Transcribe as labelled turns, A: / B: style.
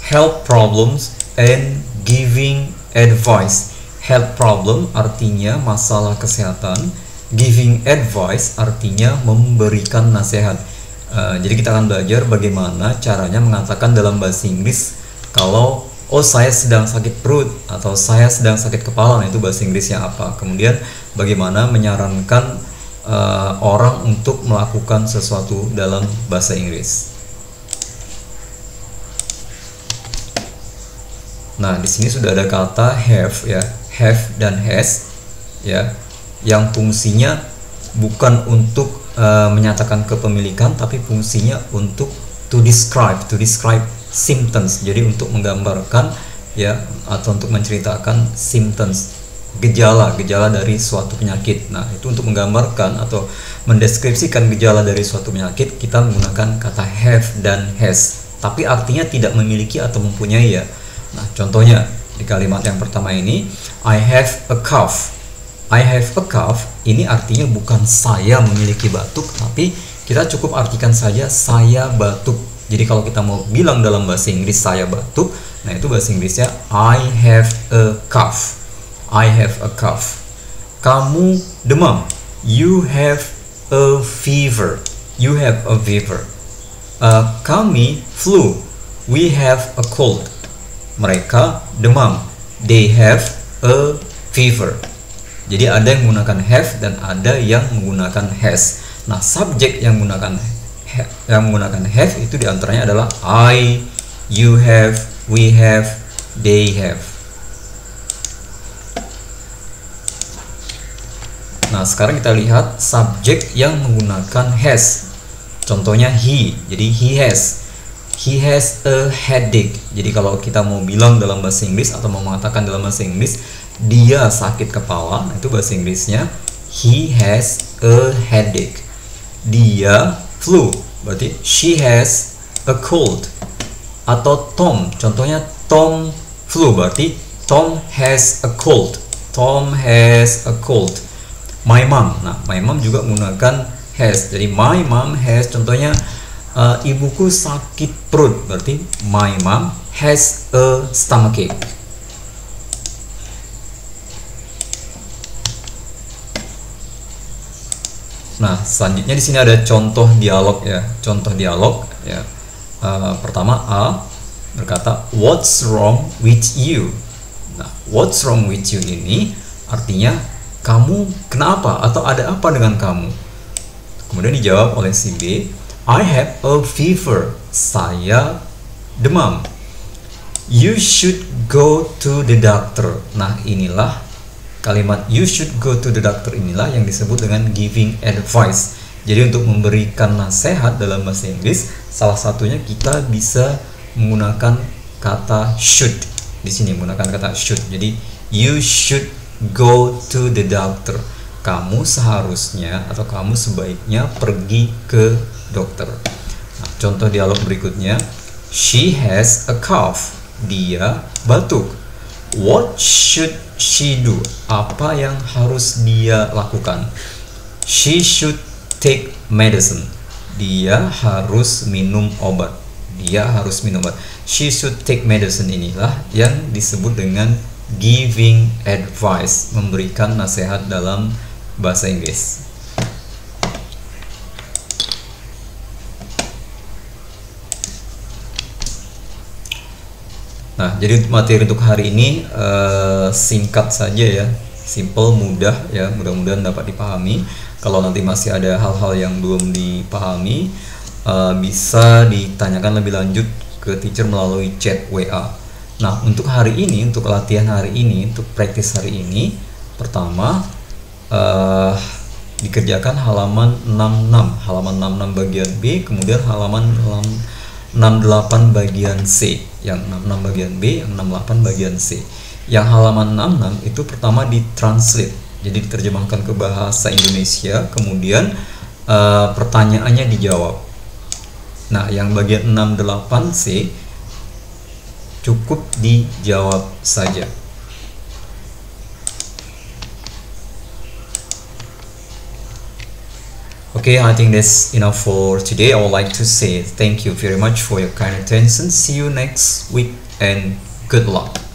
A: Health problems and giving advice. Health problem artinya masalah kesehatan, giving advice artinya memberikan nasihat. Jadi kita akan belajar bagaimana caranya mengatakan dalam bahasa Inggris kalau oh saya sedang sakit perut atau saya sedang sakit kepala, nah itu bahasa Inggrisnya apa. Kemudian bagaimana menyarankan orang untuk melakukan sesuatu dalam bahasa Inggris. Nah, di sini sudah ada kata have ya, have dan has ya, yang fungsinya bukan untuk menyatakan kepemilikan, tapi fungsinya untuk to describe symptoms. Jadi untuk menggambarkan ya, atau untuk menceritakan symptoms, gejala dari suatu penyakit. Nah, itu untuk menggambarkan atau mendeskripsikan gejala dari suatu penyakit, kita menggunakan kata have dan has, tapi artinya tidak memiliki atau mempunyai ya. Nah, contohnya di kalimat yang pertama ini, I have a cough. I have a cough ini artinya bukan saya memiliki batuk, tapi kita cukup artikan saja saya batuk. Jadi kalau kita mau bilang dalam bahasa Inggris saya batuk, nah itu bahasa Inggrisnya I have a cough. I have a cough. Kamu demam. You have a fever. You have a fever. Kami flu. We have a cold. Mereka demam. They have a fever. Jadi ada yang menggunakan have dan ada yang menggunakan has. Nah, subjek yang menggunakan have itu diantaranya adalah I, you have, we have, they have. Nah, sekarang kita lihat subjek yang menggunakan has. Contohnya he. Jadi he has a headache. Jadi kalau kita mau bilang dalam bahasa Inggris atau mau mengatakan dalam bahasa Inggris dia sakit kepala, nah itu bahasa Inggrisnya he has a headache. Dia flu, berarti she has a cold. Atau Tom, contohnya Tom flu, berarti Tom has a cold. Tom has a cold. My mom, nah my mom juga menggunakan has. Jadi my mom has, contohnya ibuku sakit perut, berarti my mom has a stomachache. Nah, selanjutnya di sini ada contoh dialog ya. Contoh dialog ya. Pertama A berkata what's wrong with you. Nah, what's wrong with you ini artinya kamu kenapa atau ada apa dengan kamu. Kemudian dijawab oleh si B, I have a fever. Saya demam. You should go to the doctor. Nah, inilah kalimat you should go to the doctor inilah yang disebut dengan giving advice. Jadi untuk memberikan nasihat dalam bahasa Inggris, salah satunya kita bisa menggunakan kata should. Di sini menggunakan kata should. Jadi you should go to the doctor. Kamu seharusnya atau kamu sebaiknya pergi ke dokter. Nah, contoh dialog berikutnya, she has a cough. Dia batuk. What should she do? Apa yang harus dia lakukan? She should take medicine. Dia harus minum obat. Dia harus minum obat. She should take medicine inilah yang disebut dengan giving advice, memberikan nasihat dalam bahasa Inggris. Nah, jadi materi untuk hari ini singkat saja ya, simple, mudah ya, mudah-mudahan dapat dipahami. Kalau nanti masih ada hal-hal yang belum dipahami, bisa ditanyakan lebih lanjut ke teacher melalui chat WA. Nah, untuk hari ini, untuk latihan hari ini, untuk praktis hari ini, pertama dikerjakan halaman 66, halaman 66 bagian B, kemudian halaman 68 bagian C, yang 66 bagian B, yang 68 bagian C. Yang halaman 66 itu pertama ditranslate, jadi diterjemahkan ke bahasa Indonesia, kemudian pertanyaannya dijawab. Nah, yang bagian 68 C cukup dijawab saja. Oke, Okay, I think that's enough for today. I would like to say thank you very much for your kind attention. See you next week and good luck.